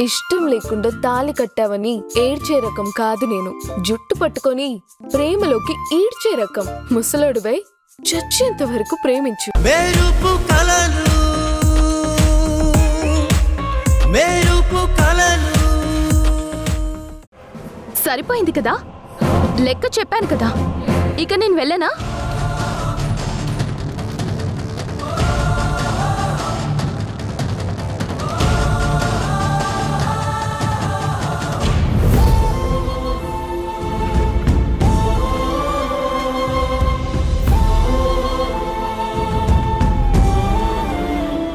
ఇష్టం లేకుండా తాళి కట్టావని ఏడ్చే రకం కాదు నేను. జుట్టు పట్టుకొని ప్రేమలోకి ఈడ్చే రకం. ముసలోడువై చచ్చేంత వరకు ప్రేమించు. సరిపోయింది కదా, లెక్క చెప్పాను కదా, ఇక నేను వెళ్ళనా?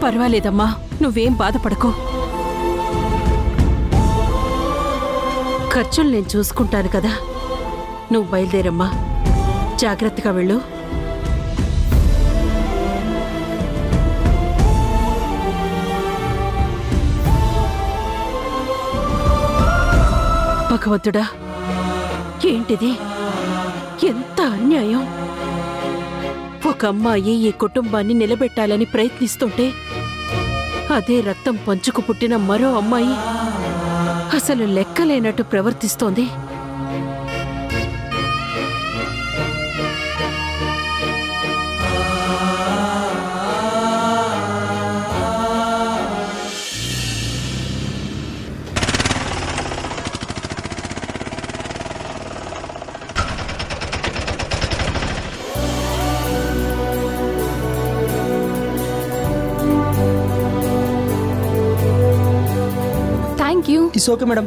పర్వాలేదమ్మా, నువ్వేం బాధపడకు. ఖర్చులు నేను చూసుకుంటాను కదా. నువ్వు బయలుదేరమ్మా, జాగ్రత్తగా వెళ్ళు. భగవంతుడా, ఏంటిది? ఎంత అన్యాయం! ఒక అమ్మాయి ఈ కుటుంబాన్ని నిలబెట్టాలని ప్రయత్నిస్తుంటే అదే రక్తం పంచుకు పుట్టిన మరో అమ్మాయి అసలు లెక్కలేనట్టు ప్రవర్తిస్తోంది. It's okay madam.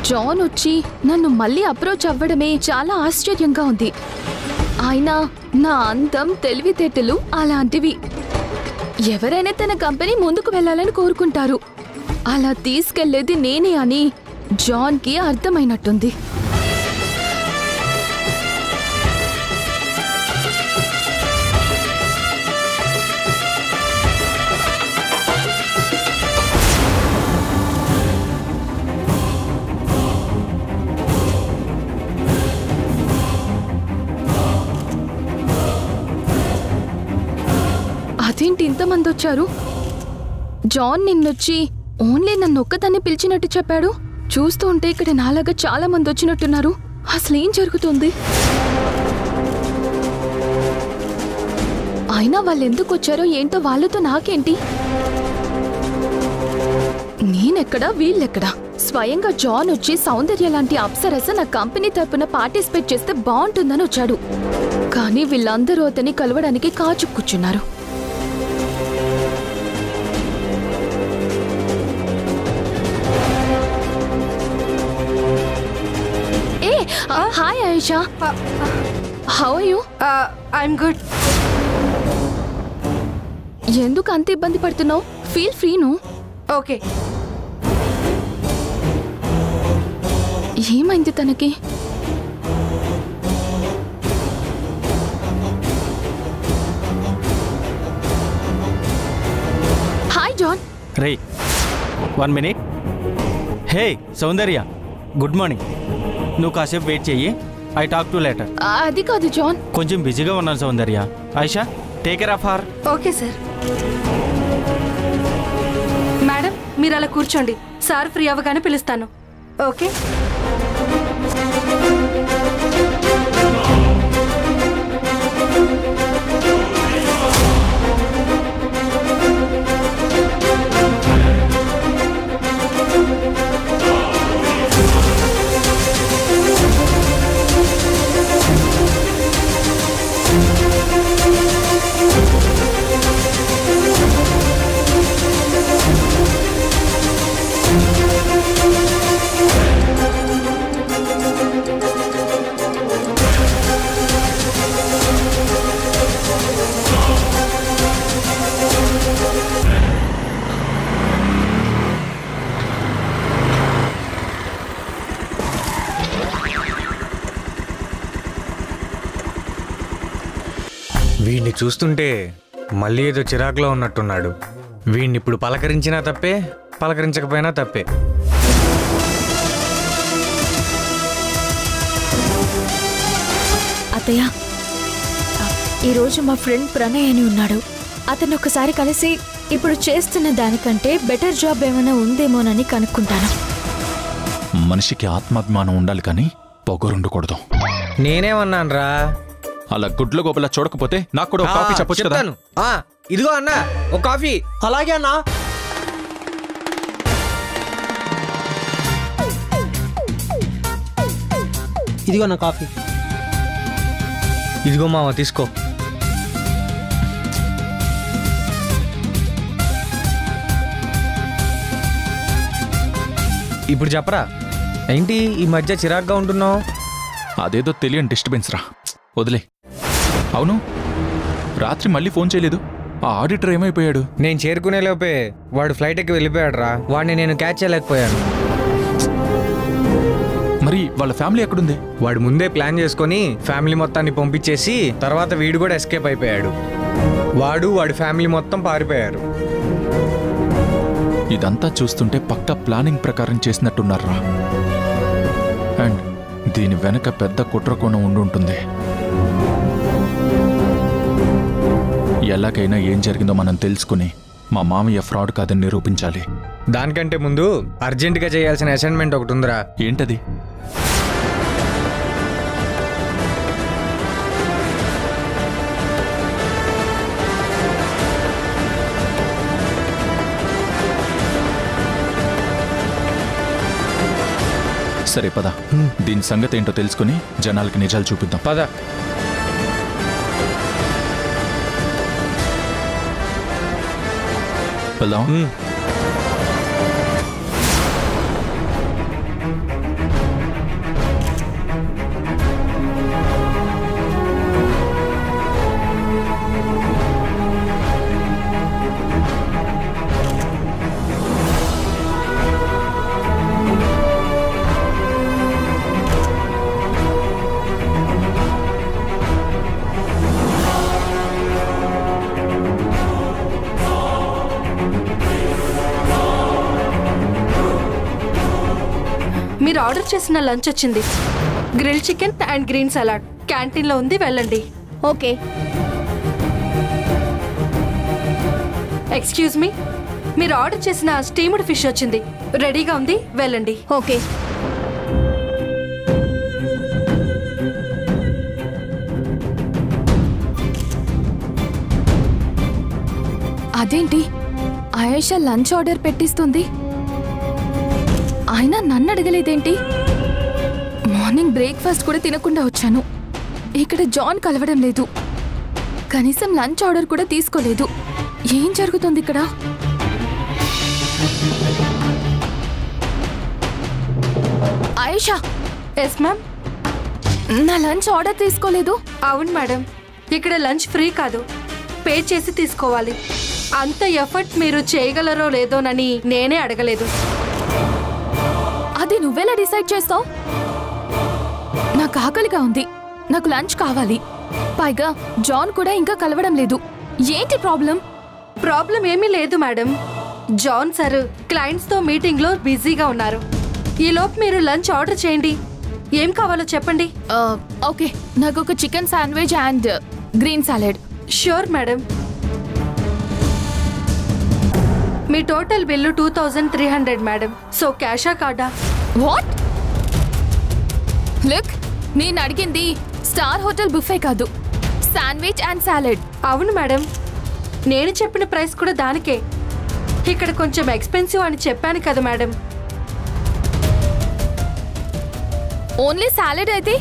జాన్ వచ్చి నన్ను మళ్ళీ అప్రోచ్ అవ్వడమే చాలా ఆశ్చర్యంగా ఉంది. ఆయన నా అందం, తెలివితేటలు అలాంటివి. ఎవరైనా తన కంపెనీ ముందుకు వెళ్ళాలని కోరుకుంటారు. అలా తీసుకెళ్లేది నేనే అని జాన్కి అర్థమైనట్టుంది. అదేంటి ఇంతమంది వచ్చారు? జాన్ నిన్నొచ్చి ఓన్లీ నన్ను ఒక్కదాన్ని పిలిచినట్టు చెప్పాడు. చూస్తూ ఉంటే ఇక్కడ నాలాగా చాలా మంది వచ్చినట్టున్నారు. అసలేం జరుగుతుంది? అయినా వాళ్ళు ఎందుకు వచ్చారో ఏంటో వాళ్ళతో నాకేంటి? నేనెక్కడా, వీళ్ళెక్కడా? స్వయంగా జాన్ వచ్చి సౌందర్య లాంటి అప్సరస నా కంపెనీ తరపున పార్టిసిపేట్ చేస్తే బాగుంటుందని వచ్చాడు. కానీ వీళ్ళందరూ అతన్ని కలవడానికి కాచు కూర్చున్నారు. Hi Aisha. How are you? I'm good. ఎందుకు అంత ఇబ్బంది పడుతున్నావు? ఫీల్ ఫ్రీ ను. ఓకే. ఏమైంది తనకి? Hi John. రే 1 minute. Hey Soundarya, good morning. నువ్వు కాసేపు వెయిట్ చెయ్యి. I talk to later. అది కాదు జాన్, కొంచెం బిజీగా ఉన్నాను Soundarya. Ayesha, take care of her. Okay sir. Madam, మీరు అలా కూర్చోండి. సార్ ఫ్రీ అవ్వగానే పిలుస్తాను. ఓకే. వీడిని చూస్తుంటే మళ్ళీ ఏదో చిరాకులో ఉన్నట్టున్నాడు. వీడిని ఇప్పుడు పలకరించినా తప్పే, పలకరించకపోయినా తప్పే. అత్తయ్య, ఈరోజు మా ఫ్రెండ్ ప్రణయ్ అని ఉన్నాడు. అతను ఒకసారి కలిసి ఇప్పుడు చేస్తున్న దానికంటే బెటర్ జాబ్ ఏమైనా ఉందేమోనని కనుక్కుంటాను. మనిషికి ఆత్మాభిమానం ఉండాలి కానీ పొగరుండకూడదు. నేనేమన్నాను రా? అలా గుడ్ల గోపలా చూడకపోతే నాకు కూడా ఒక కాఫీ చెప్పొచ్చు కదా. ఇదిగో అన్నా ఒక కాఫీ. అలాగే అన్నా. ఇదిగో నా కాఫీ. ఇదిగో మామ తీసుకో. ఇప్పుడు చెప్పరా, ఏంటి ఈ మధ్య చిరాగ్గా ఉంటున్నావు? అదేదో తెలియని డిస్టర్బెన్స్ రా, వదిలే. అవును, రాత్రి మళ్ళీ ఫోన్ చేయలేదు. ఆ ఆడిటర్ ఏమైపోయాడు? నేను చేరుకునే లోపే వాడు ఫ్లైట్ ఎక్కి వెళ్ళిపోయాడు రా. వాడిని నేను క్యాచ్ చేయలేకపోయాను. మరి వాళ్ళ ఫ్యామిలీ ఎక్కడుంది? వాడు ముందే ప్లాన్ చేసుకొని ఫ్యామిలీ మొత్తాన్ని పంపించేసి తర్వాత వీడు కూడా ఎస్కేప్ అయిపోయాడు. వాడి ఫ్యామిలీ మొత్తం పారిపోయారు. ఇదంతా చూస్తుంటే పక్కా ప్లానింగ్ ప్రకారం చేసినట్టున్నారా. అండ్ దీని వెనక పెద్ద కుట్రకోణం ఉండుంటుంది. ఎలాగైనా ఏం జరిగిందో మనం తెలుసుకుని మా మామయ్య ఫ్రాడ్ కాదని నిరూపించాలి. దానికంటే ముందు అర్జెంటుగా చేయాల్సిన అసైన్మెంట్ ఒకటి ఉందిరా. ఏంటది? సరే పద, దీని సంగతి ఏంటో తెలుసుకుని జనాలకి నిజాలు చూపిద్దాం. పద. వెళ్దాం. మీరు ఆర్డర్ చేసిన లంచ్ వచ్చింది. Grill chicken and green salad క్యాంటీన్లో ఉంది, వెళ్ళండి. ఓకే. ఎక్స్క్యూజ్ మీ, మీరు ఆర్డర్ చేసిన స్టీమ్డ్ ఫిష్ వచ్చింది, రెడీగా ఉంది, వెళ్ళండి. ఓకే. అదేంటి ఆయేషా లంచ్ ఆర్డర్ పెట్టిస్తుంది, అయినా నన్ను అడగలేదేంటి? మార్నింగ్ బ్రేక్ఫాస్ట్ కూడా తినకుండా వచ్చాను. ఇక్కడ జాన్ కలవడం లేదు, కనీసం లంచ్ ఆర్డర్ కూడా తీసుకోలేదు. ఏం జరుగుతుంది ఇక్కడ? ఆయేషా. Yes ma'am. నా లంచ్ ఆర్డర్ తీసుకోలేదు. అవును మేడం, ఇక్కడ లంచ్ ఫ్రీ కాదు, పే చేసి తీసుకోవాలి. అంత ఎఫర్ట్ మీరు చేయగలరో లేదోనని నేనే అడగలేదు. అది నువ్వెలా డిసైడ్ చేస్తావు? నాకు ఆకలిగా ఉంది, నాకు లంచ్ కావాలి. పైగా జాన్ కూడా ఇంకా కలవడం లేదు. ఏంటి ప్రాబ్లం? ప్రాబ్లం ఏమీ లేదు మేడం. జాన్ సార్ క్లయింట్స్తో మీటింగ్లో బిజీగా ఉన్నారు. ఈలోపు మీరు లంచ్ ఆర్డర్ చేయండి. ఏం కావాలో చెప్పండి. ఓకే, నాకు ఒక chicken sandwich and green salad. Sure madam. మీ టోటల్ బిల్లు 2300 మేడం. సో క్యాషా కార్డా? వాట్? లుక్, నేను అడిగింది స్టార్ హోటల్ బుఫే కాదు, శాండ్విచ్ అండ్ సాలెడ్. అవును మేడం, నేను చెప్పిన ప్రైస్ కూడా దానికే. ఇక్కడ కొంచెం ఎక్స్పెన్సివ్ అని చెప్పాను కదా మేడం. ఓన్లీ సాలెడ్ అయితే?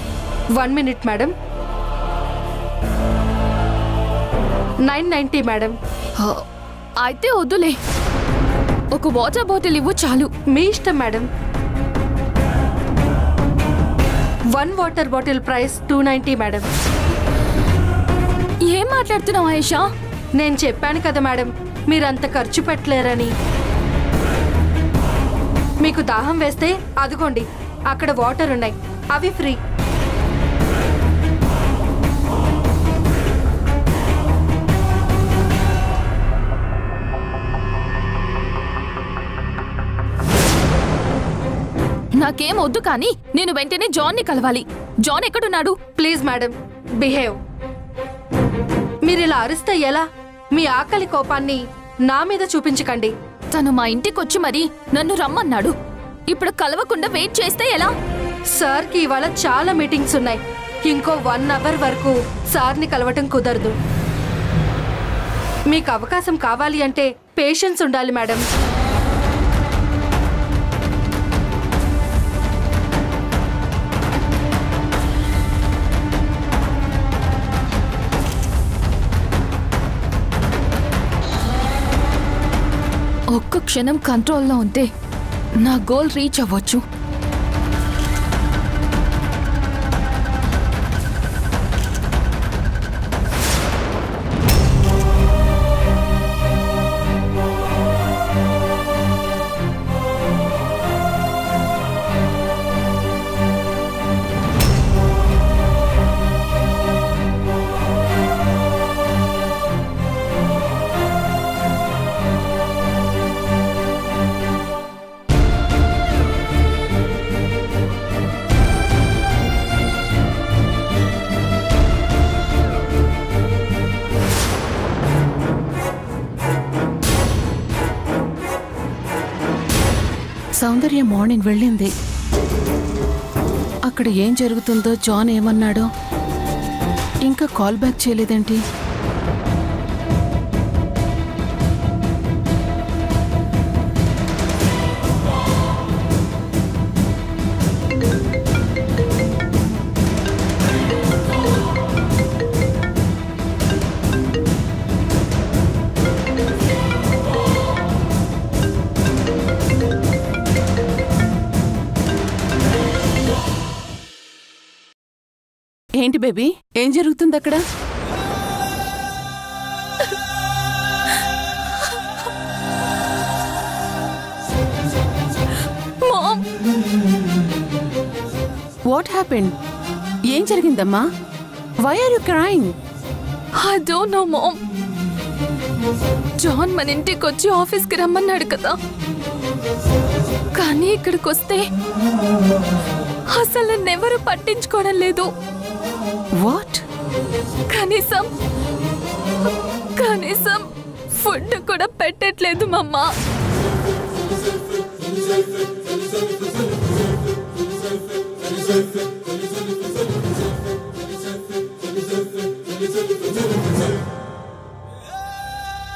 1 మినిట్ మేడం. 990 మేడం. అయితే వద్దులే, ఒక వాటర్ బాటిల్ ఇవ్వు చాలు. మీ ఇష్టం madam. 1 water bottle price 290 madam. ఏం మాట్లాడుతున్నావు ఆయేషా? నేను చెప్పాను కదా మేడం, మీరంత ఖర్చు పెట్టలేరని. మీకు దాహం వేస్తే అదిగోండి, అక్కడ వాటర్ ఉన్నాయి, అవి ఫ్రీ. నాకేం వద్దు, కానీ నేను వెంటనే జాన్ని కలవాలి. జాన్ ఎక్కడున్నాడు? Please madam, behave. మీరు ఇలా అరిస్తే ఎలా? మీ ఆకలి కోపాన్ని నా మీద చూపించకండి. తను మా ఇంటికొచ్చి మరీ నన్ను రమ్మన్నాడు. ఇప్పుడు కలవకుండా వెయిట్ చేస్తే ఎలా? సార్కి ఇవాళ చాలా మీటింగ్స్ ఉన్నాయి. ఇంకో 1 అవర్ వరకు సార్ని కలవటం కుదరదు. మీకు అవకాశం కావాలి అంటే పేషెన్స్ ఉండాలి మేడం. ఒక్క క్షణం కంట్రోల్లో ఉంటే నా గోల్ రీచ్ అవ్వచ్చు. సౌందర్య మార్నింగ్ వెళ్ళింది. అక్కడ ఏం జరుగుతుందో జాన్ ఏమన్నాడో ఇంకా కాల్ బ్యాక్ చేయలేదేంటి? ఏంటి బేబీ, ఏం జరుగుతుంది అక్కడ? Mom, what happened? ఏం జరిగిందమ్మా? Why are you crying? I don't know mom. John మన ఇంటికి వచ్చి ఆఫీస్కి రమ్మన్నాడు కదా, కానీ ఇక్కడికి వస్తే అసలు నన్నెవరూ పట్టించుకోవడం లేదు. వాట్? కనీసం ఫుడ్ కూడా పెట్టట్లేదు మమ్మ.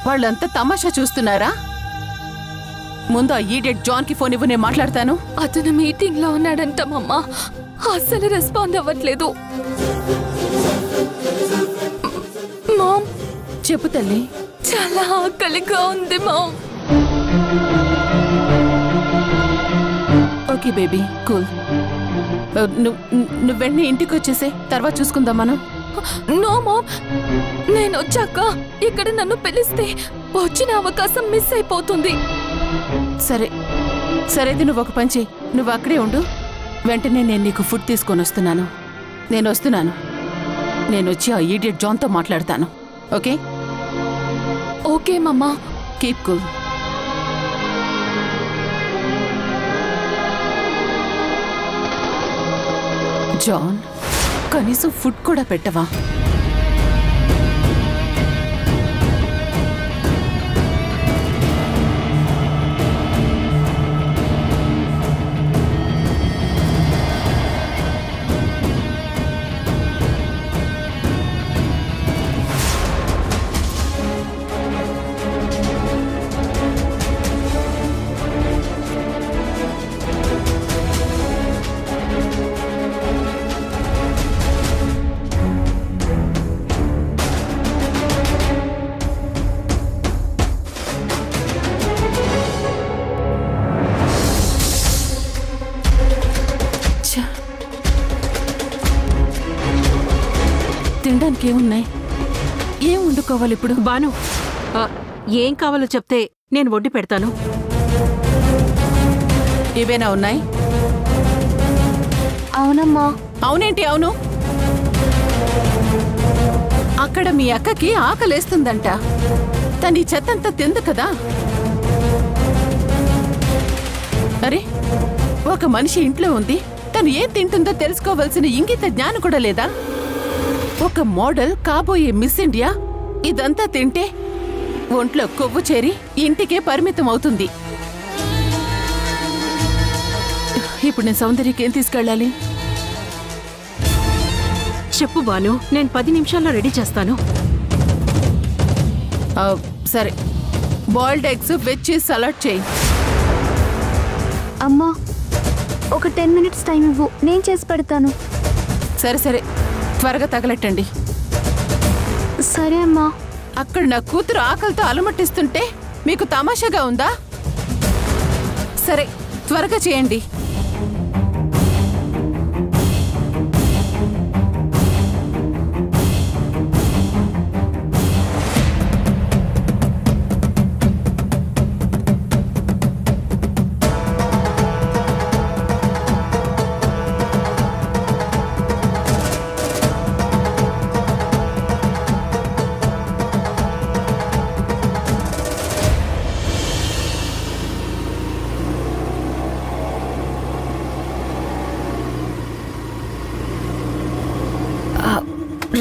వాళ్ళంతా తమాషా చూస్తున్నారా? ముందు ఆ ఈడియట్ జాన్ కి ఫోన్ ఇవ్వు, నేను మాట్లాడతాను. అతను మీటింగ్ లో ఉన్నాడంట మమ్మ, అసలు రెస్పాండ్ అవ్వట్లేదు. మామ్, చెప్పు తల్లి. చాలా ఆకలిగా ఉంది మామ్. Okay baby, cool. నువ్వు వెంటనే ఇంటికి వచ్చేసే, తర్వాత చూసుకుందాం మనం. నో మామ్, నేను వచ్చాక ఇక్కడ నన్ను పిలిస్తే వచ్చిన అవకాశం మిస్ అయిపోతుంది. సరే సరే, అయితే నువ్వు ఒక పని చెయ్యి, నువ్వు అక్కడే ఉండు. వెంటనే నేను నీకు ఫుడ్ తీసుకొని వస్తున్నాను. నేను వచ్చి ఆ ఈడియట్ జాన్తో మాట్లాడతాను. ఓకే? ఓకే మమ్మా. Keep cool. జాన్, కనీసం ఫుడ్ కూడా పెట్టవా? తినడానికి ఏమున్నాయి? ఏం వండుకోవాలి ఇప్పుడు? బాను, ఏం కావాలో చెప్తే నేను వండి పెడతాను. ఇవేనా ఉన్నాయి? అవునమ్మా. అవునేంటి అవును? అక్కడ మీ అక్కకి ఆకలేస్తుందంట. తను ఈ చెత్తంతా తిందు కదా. అరే, ఒక మనిషి ఇంట్లో ఉంది, తను ఏం తింటుందో తెలుసుకోవాల్సిన ఇంగిత జ్ఞానం కూడా లేదా? ఒక మోడల్, కాబోయే మిస్ ఇండియా ఇదంతా తింటే ఒంట్లో కొవ్వు చేరి ఇంటికే పరిమితం అవుతుంది. ఇప్పుడు నేను సౌందర్యకి ఏం తీసుకెళ్ళాలి? చెప్పు బాను, నేను 10 నిమిషాల్లో రెడీ చేస్తాను. సరే, boiled eggs veg cheese salad చేయి. అమ్మా, ఒక 10 మినిట్స్ టైం ఇవ్వు, నేను చేసి పెడతాను. సరే సరే, త్వరగా తగలెట్టండి. సరే అమ్మా. అక్కడ నా కూతురు ఆకలితో అలమట్టిస్తుంటే మీకు తమాషాగా ఉందా? సరే, త్వరగా చేయండి.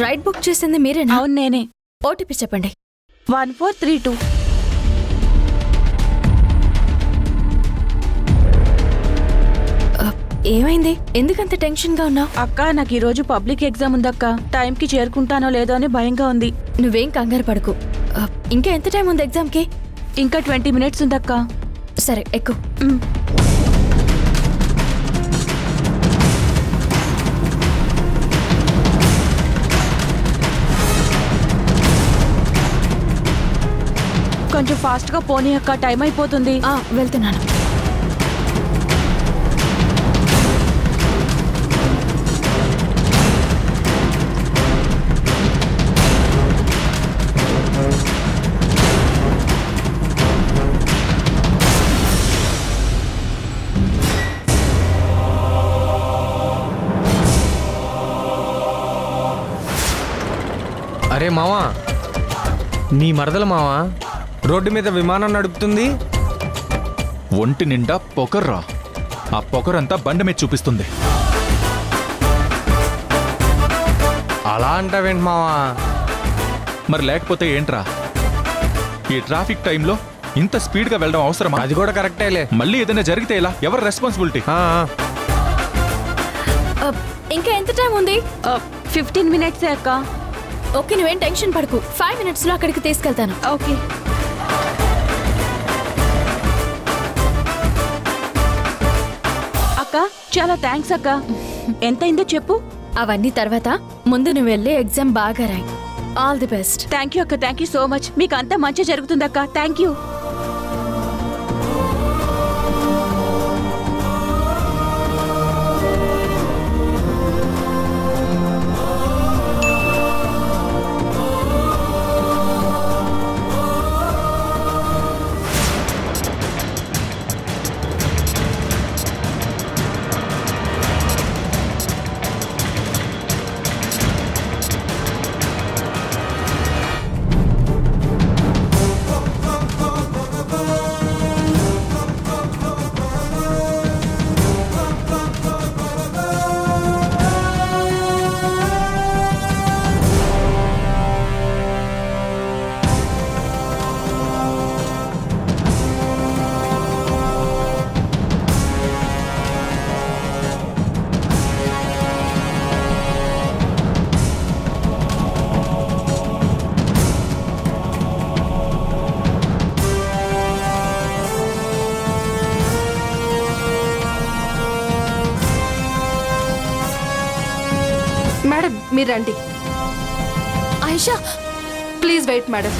రైడ్ బుక్ చేసింది మీరేనా? అవును, నేనే. ఓటీపీ చెప్పండి. 1432. ఏమైంది? ఎందుకంత టెన్షన్గా ఉన్నావు? అక్క, నాకు ఈరోజు పబ్లిక్ ఎగ్జామ్ ఉందక్క. టైంకి చేరుకుంటానో లేదో అని భయంగా ఉంది. నువ్వేం కంగారు పడకు. ఇంకా ఎంత టైం ఉంది ఎగ్జామ్కి? ఇంకా 20 మినిట్స్ ఉందక్క. సరే, ఎక్కు. కొంచెం ఫాస్ట్గా పోనీ అక్క, టైం అయిపోతుంది. వెళ్తున్నాను. అరే మావా, నీ మరదల మావా రోడ్డు మీద విమానం నడుపుతుంది. ఒంటి నిండా పొగర్రా. ఆ పొగరంతా బండి మీద చూపిస్తుంది. అలా అంటావేంటి మావా? మరి లేకపోతే ఏంట్రా? ఈ ట్రాఫిక్ టైంలో ఇంత స్పీడ్గా వెళ్ళడం అవసరమా? అది కూడా కరెక్టేలే. మళ్ళీ ఏదైనా జరిగితే ఇలా ఎవరు రెస్పాన్సిబిలిటీ? ఇంకా ఎంత టైం ఉంది? 15 మినిట్సే అక్క. ఓకే, నువ్వేం టెన్షన్ పడకు. 5 మినిట్స్లో అక్కడికి తీసుకెళ్తాను. ఓకే. అక్క, చాలా థ్యాంక్స్ అక్క. ఎంత అయిందో చెప్పు. అవన్నీ తర్వాత. ముందు నువ్వు వెళ్ళి ఎగ్జామ్ బాగా రాయి. All the best. Thank you అక్క, థ్యాంక్ యూ సో మచ్. మీకు అంతా మంచి జరుగుతుంది అక్క. Thank you. మేడం, మీరు రండి. Ayesha, please wait madam.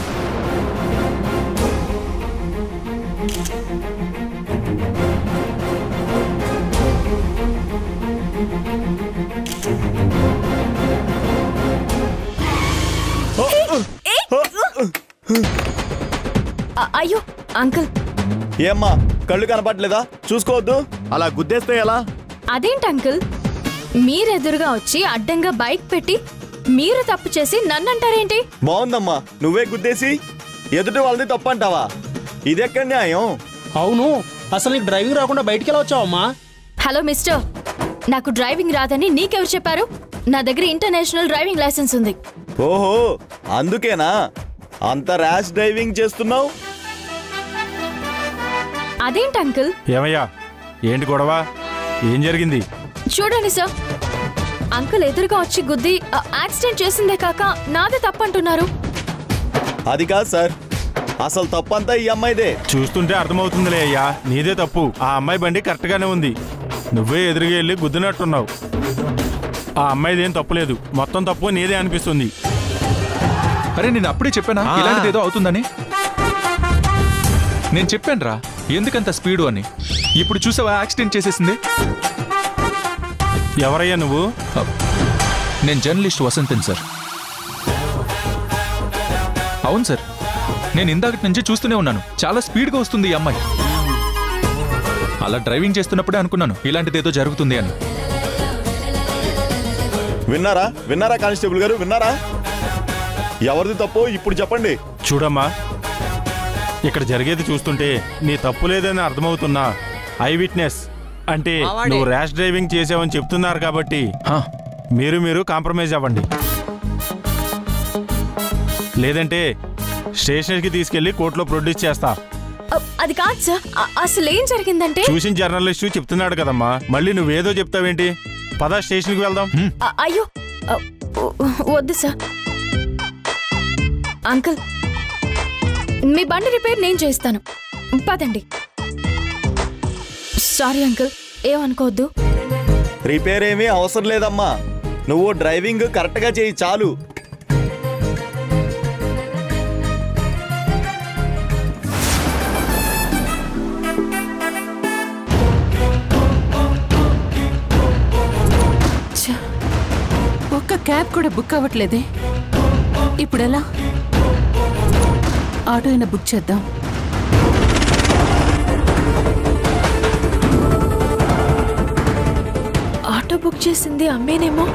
అయ్యో అంకుల్. ఏమ్మా, కళ్ళు కనపడలేదా? చూసుకోవద్దు. అలా గుద్దేస్తే ఎలా? అదేంటి అంకుల్, మీరెదురుగా వచ్చి అడ్డంగా బైక్ పెట్టి మీరు తప్పు చేసి నన్ను అంటారేంటి? బాగుందమ్మా, నువ్వే గుద్దేసి ఎదుటి వాళ్ళని తప్పు అంటావా? ఇదెక్కడ న్యాయం? అవును, అసలు నీకు డ్రైవింగ్ రాకుండా బయటికి ఎలా వచ్చావమ్మా? హలో మిస్టర్, నాకు డ్రైవింగ్ రాదని నీకెవరు చెప్పారు? నా దగ్గర ఇంటర్నేషనల్ డ్రైవింగ్ లైసెన్స్ ఉంది. ఓహో, అందుకేనా? అంత ర్యాష్ డ్రైవింగ్ చేస్తున్నావు? అదేంటి అంకుల్? ఏమయ్యా, ఏంటి గొడవ? ఏం జరిగింది? చూడండి సార్, అంకుల్ ఎదురుగా వచ్చి గుద్ది యాక్సిడెంట్ చేసిందే కాక నాదే తప్పంటున్నారు. అది కాదు సార్, అసలు తప్పంతా ఈ అమ్మాయిదే. చూస్తుంటే అర్థమవుతుందిలే అయ్యా, నీదే తప్పు. ఆ అమ్మాయి బండి కరెక్ట్గానే ఉంది, నువ్వే ఎదురుగా వెళ్ళి గుద్దినట్టున్నావు. ఆ అమ్మాయిదేం తప్పులేదు, మొత్తం తప్పు నీదే అనిపిస్తుంది. అరే నేను అప్పుడే చెప్పానా ఇలాంటిది ఏదో అవుతుందని? నేను చెప్పాను రా ఎందుకంత స్పీడు అని. ఇప్పుడు చూసావా యాక్సిడెంట్ చేసేసింది. ఎవరయ్యా నువ్వు? నేను జర్నలిస్ట్ వసంతన్ సార్. అవును సార్, నేను ఇందాకటి నుంచి చూస్తూనే ఉన్నాను, చాలా స్పీడ్గా వస్తుంది ఈ అమ్మాయి. అలా డ్రైవింగ్ చేస్తున్నప్పుడే అనుకున్నాను ఇలాంటిది ఏదో జరుగుతుంది అని. విన్నారా కానిస్టేబుల్ గారు, విన్నారా? ఎవరిది తప్పు ఇప్పుడు చెప్పండి. చూడమ్మా, ఇక్కడ జరిగేది చూస్తుంటే నీ తప్పు లేదని అర్థమవుతున్నా. ఐ విట్నెస్ అంటే నువ్వు ర్యాష్ డ్రైవింగ్ చేసావని చెప్తున్నారు కాబట్టి మీరు కాంప్రమైజ్ అవ్వండి. లేదంటే స్టేషన్కి తీసుకెళ్లి కోర్టులో ప్రొడ్యూస్ చేస్తా. అది కాదు సార్, అసలు ఏం జరిగిందంటే చూసిన జర్నలిస్టు చెప్తున్నాడు కదమ్మా, మళ్ళీ నువ్వేదో చెప్తావేంటి? పద స్టేషన్కి వెళ్దాం. అయ్యో వద్దు సార్. అంకుల్, మీ బండి రిపేర్ నేను చేస్తాను, పదండి. సారీ అంకుల్, ఏమనుకోవద్దు. రిపేర్ ఏమీ అవసరం లేదమ్మా, నువ్వు డ్రైవింగ్ కరెక్ట్గా చేయి చాలు. ఒక్క క్యాబ్ కూడా బుక్ అవ్వట్లేదే, ఇప్పుడెలా? ఆటో అయినా బుక్ చేద్దాం. ఆటో బుక్ చేసింది అమ్మేనేమో.